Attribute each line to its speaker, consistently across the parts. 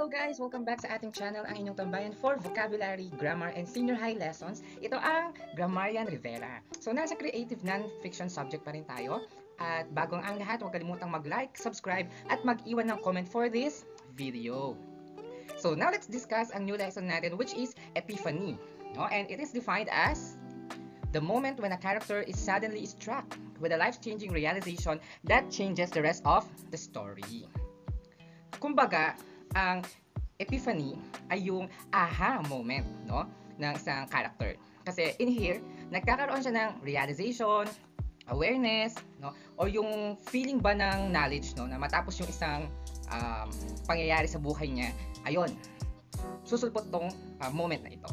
Speaker 1: Hello guys! Welcome back sa ating channel, ang inyong tambayan for vocabulary, grammar, and senior high lessons. Ito ang Grammarian Rivera. So, nasa creative non-fiction subject pa rin tayo. At bago ang lahat, huwag kalimutang mag-like, subscribe, at mag-iwan ng comment for this video. So, now let's discuss ang new lesson natin, which is epiphany. No? And it is defined as the moment when a character is suddenly struck with a life-changing realization that changes the rest of the story. Kumbaga, ang epiphany ay yung aha moment, no, ng isang character. Kasi in here, nagkakaroon siya ng realization, awareness, no, o yung feeling ba ng knowledge, no, na matapos yung isang pangyayari sa buhay niya, ayun, susulpot tong moment na ito.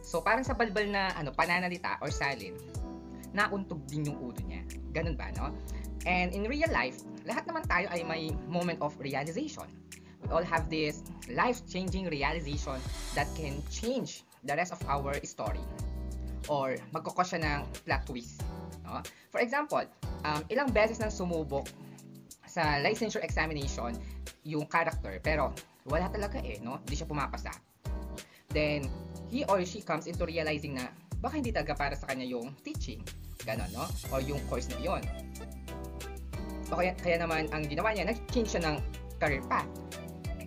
Speaker 1: So parang sa balbal na pananalita or salin, nauntog din yung ulo niya. Ganun ba, no? And in real life, lahat naman tayo ay may moment of realization. We all have this life-changing realization that can change the rest of our story. Or magkukos siya ng plot twist. No? For example, ilang beses nang sumubok sa licensure examination yung character, pero wala talaga no? Hindi siya pumapasa. Then, he or she comes into realizing na baka hindi talaga para sa kanya yung teaching. Ganon, no? O yung course na yon. O kaya naman, ang ginawa niya, nag-change siya ng career path.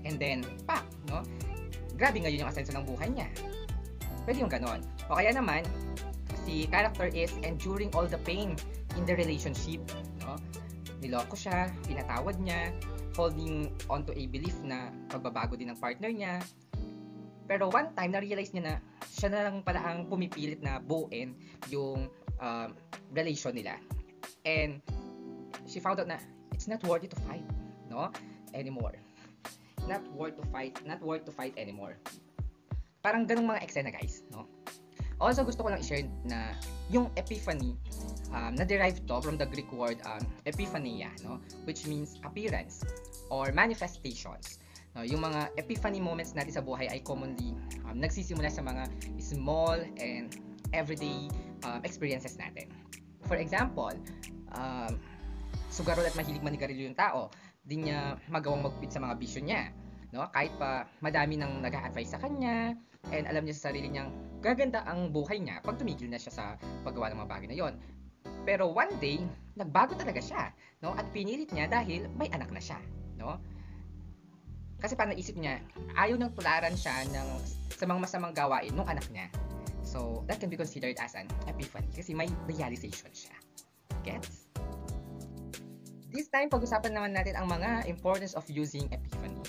Speaker 1: And then, no? Grabe ngayon yung asenso ng buhay niya. Pwede yung ganon. O kaya naman, si character is enduring all the pain in the relationship, no? Niloko siya, pinatawad niya, holding on to a belief na pagbabago din ng partner niya. Pero one time, na-realize niya na siya na lang pala ang pumipilit na buuin yung relation nila. And she found out na it's not worth it to fight, no? Anymore. Not worth to fight anymore. Parang ganung mga eksena, guys, no? Also, gusto ko lang i-share na yung epiphany, na-derive to from the Greek word epiphania, no? Which means appearance or manifestations. No, yung mga epiphany moments natin sa buhay ay commonly nagsisimula sa mga small and everyday experiences natin. For example, sugarol at mahilig manigarilyo yung tao, di niya magawang magpit sa mga bisyo niya, no? Kahit pa madami nang nag-a-advise sa kanya, and alam niya sa sarili niyang gaganda ang buhay niya pag tumigil na siya sa paggawa ng mga bagay na yon. Pero one day, nagbago talaga siya, no? At pinilit niya dahil may anak na siya, no? Kasi parang naisip niya, ayaw nang tularan siya sa mga masamang gawain ng anak niya. So, that can be considered as an epiphany kasi may realization siya. Gets? This time, pag-usapan naman natin ang mga importance of using epiphany.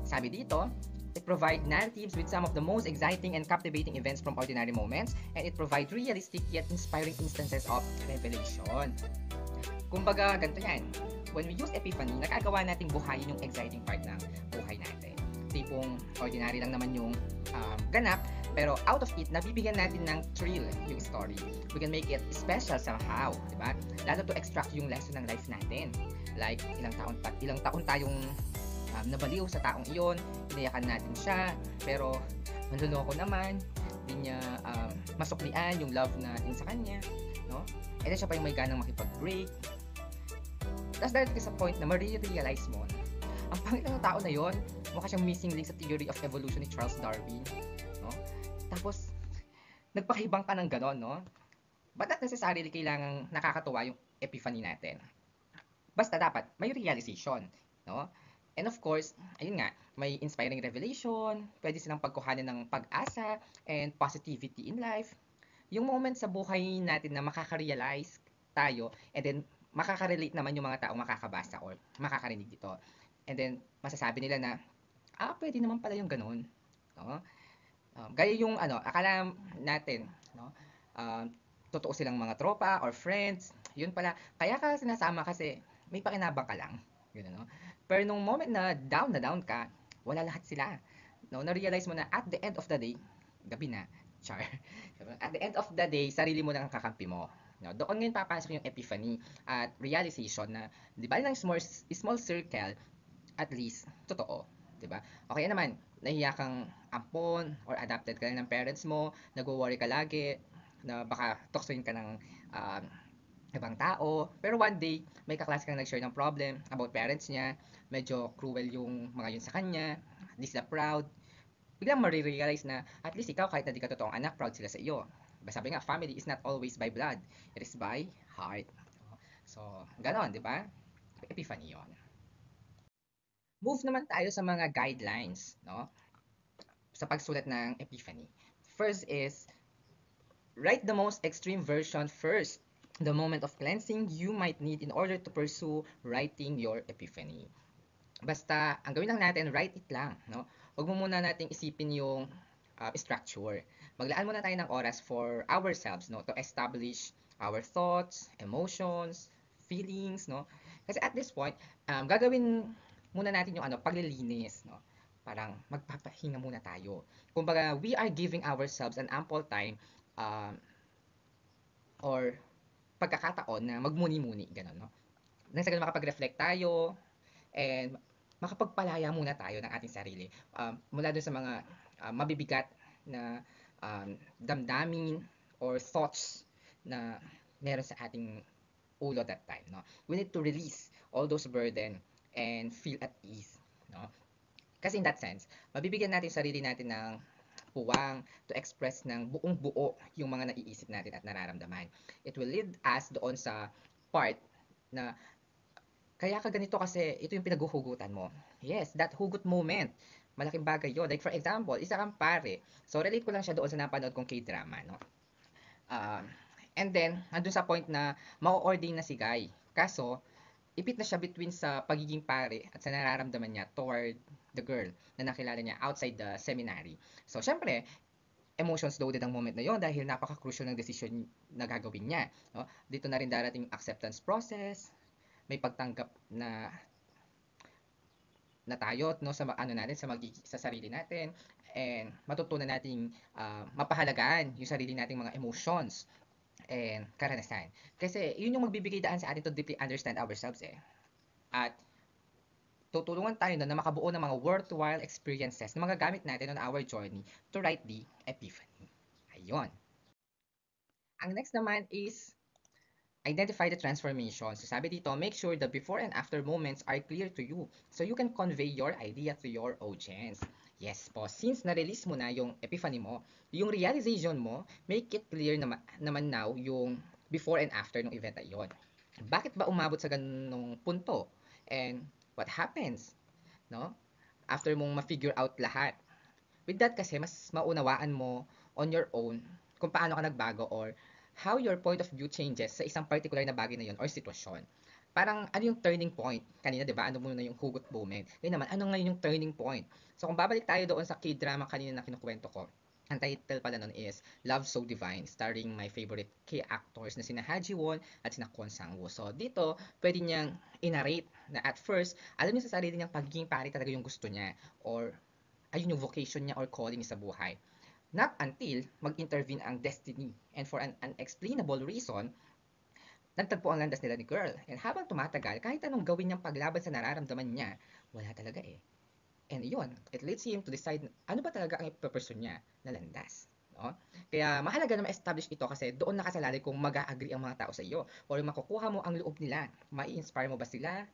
Speaker 1: Sabi dito, it provides narratives with some of the most exciting and captivating events from ordinary moments, and it provides realistic yet inspiring instances of revelation. Kumbaga, ganito yan. When we use epiphany, nagagawa nating buhayin yung exciting part ng buhay natin. Tipong ordinary lang naman yung ganap, pero out of it, nabibigyan natin ng thrill yung story. We can make it special somehow, di ba? Lalo to extract yung lesson ng life natin. Like, ilang taon tayong nabaliw sa taong iyon, hinayakan natin siya, pero manluloko naman, hindi niya masuklian yung love natin sa kanya, no? And then siya pa yung may ganang makipag-break. Tapos dahil sa point na ma-realize mo na ang pangit ng tao na yon, mukha siyang missing link sa theory of evolution ni Charles Darwin, no? Tapos nagpakahibang ka ng ganon, no? But not necessarily kailangang nakakatuwa yung epiphany natin. Basta dapat may realization, no? And of course, ayun nga, may inspiring revelation, pwede silang pagkuhanan ng pag-asa and positivity in life. Yung moment sa buhay natin na makaka-realize tayo, and then makaka-relate naman yung mga taong makakabasa or makakarinig dito. And then masasabi nila na, pwede naman pala yung ganun, no? Gaya yung akala natin, no? Totoo silang mga tropa or friends, yun pala, kaya ka sinasama kasi may pakinabang ka lang, yun, no? Pero nung moment na down ka, wala lahat sila, no? Na-realize mo na at the end of the day, gabi na, char. At the end of the day, sarili mo lang ang kakampi mo. No? Doon ngayon papasok yung epiphany at realization na, di ba lang small circle, at least, totoo. Diba? Okay naman, nahiya kang ampon or adopted ka lang ng parents mo, nag-worry ka lagi, na baka tuksoin ka ng ibang tao. Pero one day, may kaklase kang nag-share ng problem about parents niya, medyo cruel yung mga yun sa kanya, di sila proud, biglang marirealize na at least ikaw kahit na di ka totoong anak, proud sila sa iyo. Diba sabi nga, family is not always by blood, it is by heart. So, ganon, di ba? Epiphany yon. Move naman tayo sa mga guidelines, no? Sa pagsulat ng epiphany. First is, write the most extreme version first. The moment of cleansing you might need in order to pursue writing your epiphany. Basta, ang gawin lang natin, write it lang, no? Huwag mo muna nating isipin yung structure. Maglaan muna tayo ng oras for ourselves, no? To establish our thoughts, emotions, feelings, no? Kasi at this point, gagawin muna natin yung paglilinis, no? Parang magpapahinga muna tayo. Kumbaga, we are giving ourselves an ample time um, or pagkakataon na magmuni-muni, gano'n, no? Nang sa ganun makapag-reflect tayo, and makapagpalaya muna tayo ng ating sarili mula dun sa mga mabibigat na damdamin or thoughts na meron sa ating ulo that time, no? We need to release all those burden and feel at ease, no? Kasi in that sense, mabibigyan natin sarili natin ng puwang to express ng buong buo yung mga naiisip natin at nararamdaman. It will lead us doon sa part na kaya ka ganito kasi ito yung pinaghuhugutan mo. Yes, that hugot moment. Malaking bagay yun. Like for example, isa kang pare. So relate ko lang siya doon sa napanood kong K-drama, no? Uh, and then, andun sa point na mao-ordain na si Guy. Kaso, ipit na siya between sa pagiging pare at sa nararamdaman niya toward the girl na nakilala niya outside the seminary. So, syempre, emotions loaded ang moment na yon dahil napaka-crucial ng decision na gagawin niya. No? Dito na rin darating acceptance process, may pagtanggap na tayo no sa ano natin sa sarili natin and matutunan nating mapahalagaan yung sarili nating mga emotions and karanasan. Kasi yun yung magbibigay daan sa atin to deeply understand ourselves eh. At tutulungan tayo na makabuo ng mga worthwhile experiences na magagamit natin on our journey to write the epiphany. Ayun. Ang next naman is identify the transformation. So sabi dito, make sure the before and after moments are clear to you so you can convey your idea to your audience. Yes po, since na-release mo na yung epiphany mo, yung realization mo, make it clear naman now yung before and after ng event na yun. Bakit ba umabot sa ganung punto? And what happens? No? After mong ma-figure out lahat. With that kasi, mas maunawaan mo on your own kung paano ka nagbago or how your point of view changes sa isang particular na bagay na yun or sitwasyon. Parang ano yung turning point? Kanina, di ba? Ano muna yung hugot moment? Ngayon naman, ano ngayon yung turning point? So kung babalik tayo doon sa K-drama kanina na kinukwento ko, ang title pala nun is Love So Divine, starring my favorite K-actors na sina Ha Ji Won at sina Kwon Sang-woo. So dito, pwede niyang inarrate na at first, alam niya sa sarili niyang pagiging pare talaga yung gusto niya or ayun yung vocation niya or calling niya sa buhay. Not until mag-intervene ang destiny and for an unexplainable reason, nagtagpo ang landas nila ni girl. And habang tumatagal, kahit anong gawin niyang paglaban sa nararamdaman niya, wala talaga eh. And yun, it leads him to decide ano ba talaga ang ipapursue niya na landas. No? Kaya mahalaga na ma-establish ito kasi doon nakasalalay kung mag-a-agree ang mga tao sa iyo or makukuha mo ang loob nila. Mai-inspire mo ba sila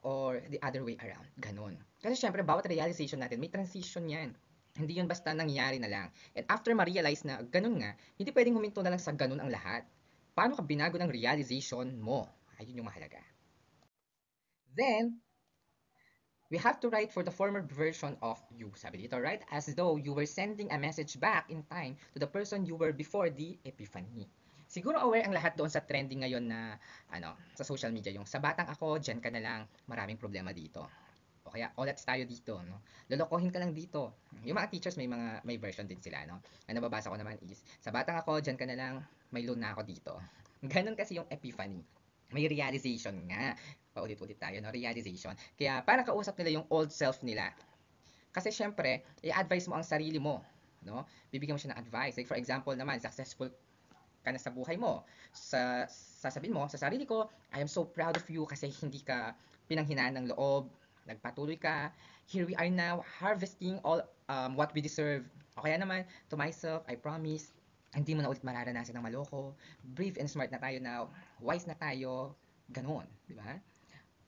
Speaker 1: or the other way around. Ganon. Kasi syempre, bawat realization natin, may transition yan. Hindi yun basta nangyari na lang. And after ma-realize na ganun nga, hindi pwedeng huminto na lang sa ganun ang lahat. Paano ka binago ng realization mo? Ayun yung mahalaga. Then, we have to write for the former version of you. Sabi dito, write as though you were sending a message back in time to the person you were before the epiphany. Siguro aware ang lahat doon sa trending ngayon na sa social media, yung sa batang ako, dyan ka na lang, maraming problema dito. O kaya olats tayo dito, no? Lolokohin ka lang dito. Yung mga teachers may version din sila, no? Ang nababasa ko naman is, sa batang ako, dyan ka na lang, may loan na ako dito. Ganon kasi yung epiphany. May realization nga. Paulit-ulit tayo, no? Realization. Kaya parang kausap nila yung old self nila. Kasi syempre, i-advise mo ang sarili mo, no? Bibigyan mo siya ng advice. Like for example naman, successful ka na sa buhay mo. Sasabihin mo sa sarili ko, I am so proud of you kasi hindi ka pinanghinaan ng loob, nagpatuloy ka. Here we are now harvesting all what we deserve. O kaya naman, to myself, I promise, hindi mo na ulit mararanasan ng maloko. Brave and smart na tayo now. Wise na tayo. Ganon, di ba?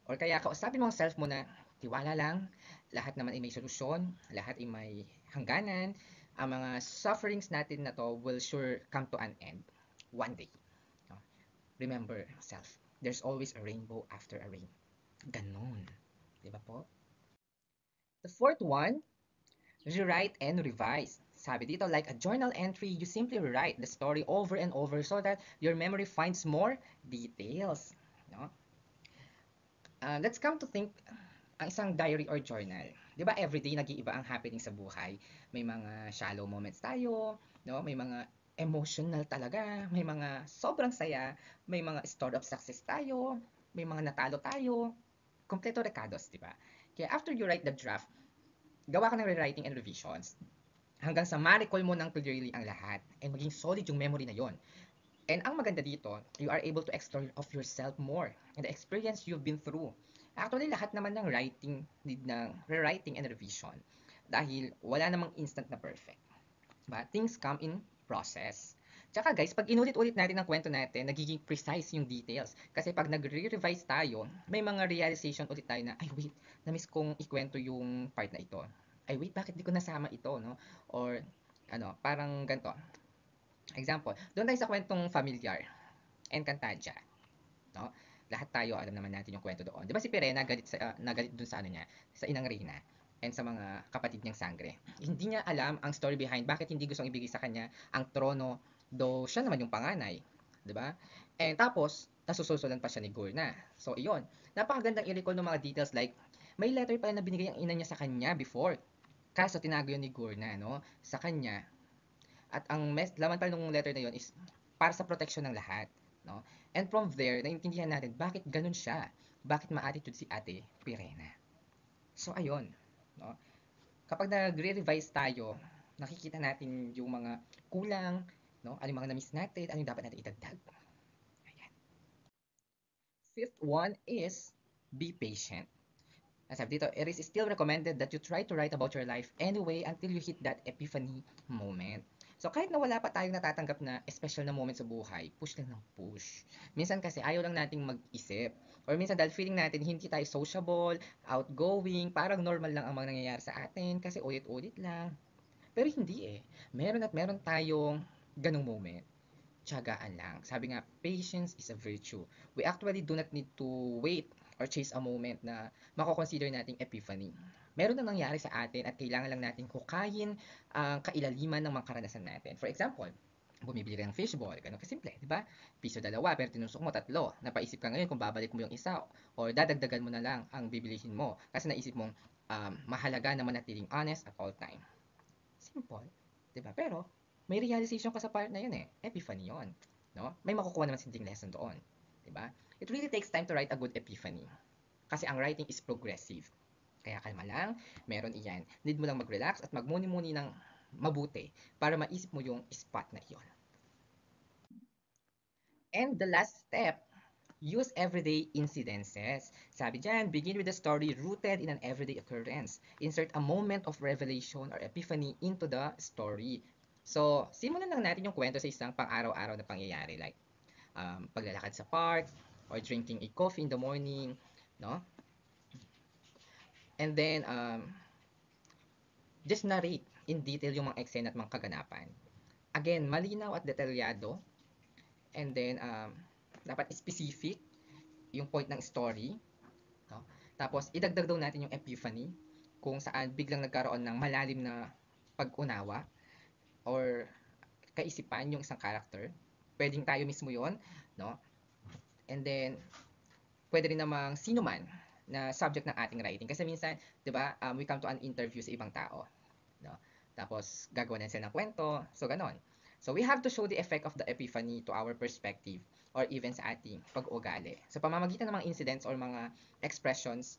Speaker 1: Or kaya kausapin mo ang self mo na tiwala lang, lahat naman ay may solusyon, lahat ay may hangganan. Ang mga sufferings natin na to will sure come to an end one day. No? Remember, self, there's always a rainbow after a rain. Ganon. Di ba po? The fourth one, rewrite and revise. Sabi dito, like a journal entry, you simply rewrite the story over and over so that your memory finds more details. No? Let's come to think, ang isang diary or journal. Di ba everyday nag-iiba ang happening sa buhay? May mga shallow moments tayo, no? May mga emotional talaga, may mga sobrang saya, may mga story of success tayo, may mga natalo tayo, kompleto recados, di ba? Kaya after you write the draft, gawa ka ng rewriting and revisions hanggang sa ma-recall mo ng clearly ang lahat and maging solid yung memory na yon. And ang maganda dito, you are able to explore of yourself more and the experience you've been through. Actually, lahat naman ng writing need ng rewriting and revision dahil wala namang instant na perfect. But things come in process. Tsaka guys, pag inulit-ulit natin ang kwento natin, nagiging precise yung details. Kasi pag nagre-revise tayo, may mga realization ulit tayo na, ay wait, na-miss kong ikwento yung part na ito. Ay wait, bakit di ko nasama ito, no? Or, ano, parang ganito. Example, doon tayo sa kwentong familiar, Encantadia, no? Lahat tayo alam naman natin yung kwento doon. 'Di ba si Pirena nagalit doon sa ano niya, sa Inang Reyna and sa mga kapatid niyang sangre. Hindi niya alam ang story behind bakit hindi gustong ibigay sa kanya ang trono do siya naman yung panganay, 'di ba? And tapos nasusulsulan pa siya ni Gurna. So iyon, napakagandang i-recall ng mga details like may letter pa na binigay ang ina niya sa kanya before. Kaso tinago yun ni Gurna, no? Sa kanya. At ang laman pala ng letter na yun is para sa protection ng lahat. No? And from there, naintindihan natin bakit ganun siya. Bakit ma-attitude si Ate Pirena. So, ayun. No? Kapag nagre-revise tayo, nakikita natin yung mga kulang, no? Ano yung mga na-miss natin, ano yung dapat natin idagdag. Ayan. Fifth one is be patient. As sabi dito, it is still recommended that you try to write about your life anyway until you hit that epiphany moment. So kahit na wala pa tayong natatanggap na special na moment sa buhay, push lang ng push. Minsan kasi ayaw lang nating mag-isip. Or minsan dahil feeling natin hindi tayo sociable, outgoing, parang normal lang ang mga nangyayari sa atin kasi ulit-ulit lang. Pero hindi eh. Meron at meron tayong ganong moment. Tiyagaan lang. Sabi nga, patience is a virtue. We actually do not need to wait or chase a moment na mako-consider nating epiphany. Meron na nangyari sa atin at kailangan lang natin hukayin ang kailaliman ng mga karanasan natin. For example, bumibili ka ng fishball, ganun kasimple, di ba? Piso dalawa, pero tinusok mo tatlo. Napaisip ka ngayon kung babalik mo yung isa or dadagdagan mo na lang ang bibilihin mo kasi naisip mong mahalaga na manatiling honest at all time. Simple, 'di ba? Pero may realization ka sa part na 'yun eh. Epiphany 'yun, no? May makukuha naman sinting lesson doon, 'di ba? It really takes time to write a good epiphany. Kasi ang writing is progressive. Kaya kalma lang, meron iyan. Need mo lang mag-relax at magmuni-muni ng mabuti para maisip mo yung spot na iyon. And the last step, use everyday incidences. Sabi dyan, begin with a story rooted in an everyday occurrence. Insert a moment of revelation or epiphany into the story. So, simulan lang natin yung kwento sa isang pang-araw-araw na pangyayari like paglalakad sa park or drinking a coffee in the morning, no? And then, just narrate in detail yung mga eksena at mga kaganapan. Again, malinaw at detalyado. And then, dapat specific yung point ng story. No? Tapos, idagdag daw natin yung epiphany kung saan biglang nagkaroon ng malalim na pag-unawa or kaisipan yung isang character. Pwedeng tayo mismo yon, no? And then, pwede rin namang sino man na subject ng ating writing. Kasi minsan, di ba, we come to an interview sa ibang tao. No? Tapos, gagawa na sila ng kwento. So, ganon. So, we have to show the effect of the epiphany to our perspective or even sa ating pag-ugali. Sa pamamagitan ng mga incidents or mga expressions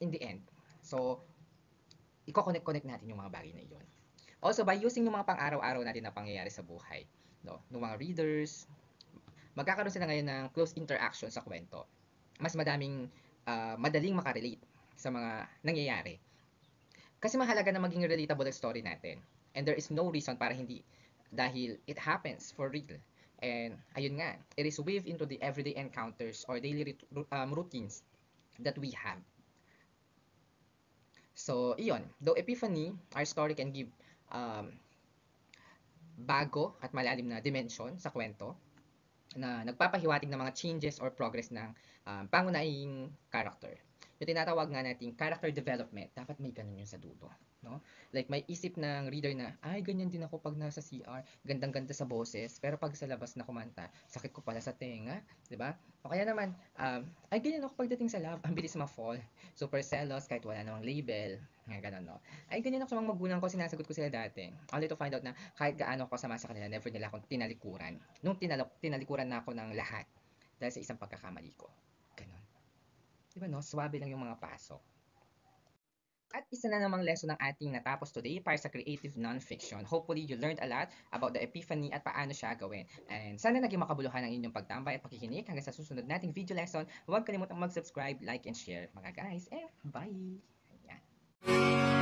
Speaker 1: in the end. So, i-connect natin yung mga bagay na iyon. Also, by using yung mga pang-araw-araw natin na pangyayari sa buhay, no? Ng mga readers, magkakaroon sila ngayon ng close interaction sa kwento. Mas madaling makarelate sa mga nangyayari. Kasi mahalaga na maging relatable ang story natin. And there is no reason para hindi dahil it happens for real. And ayun nga, it is weaved into the everyday encounters or daily routines that we have. So, iyon. Though epiphany, our story can give um, bago at malalim na dimension sa kwento na nagpapahiwatig ng mga changes or progress ng pangunahing character. Yung tinatawag nga nating character development, dapat may ganun yun sa dulo. No? Like may isip ng reader na, ay ganyan din ako pag nasa CR, gandang-ganda sa boses, pero pag sa labas na kumanta, sakit ko pala sa tenga, di ba? O kaya naman, ay ganyan ako pagdating sa love, ang bilis ma-fall, super selos kahit wala namang label, nga ganun, no? Ay ganyan ako sa mga magulang ko, sinasagot ko sila dati, only to find out na kahit gaano ako kasama sa kanila, never nila akong tinalikuran. Nung tinalikuran na ako ng lahat dahil sa isang pagkakamali ko. Ganon. Di ba no? Swabe lang yung mga pasok. At isa na namang lesson ng ating natapos today para sa creative non-fiction. Hopefully, you learned a lot about the epiphany at paano siya gawin. And sana naging makabuluhan ang inyong pagtambay at pakikinig hanggang sa susunod nating video lesson. Huwag kalimutang mag-subscribe, like, and share mga guys. And bye! Ayan.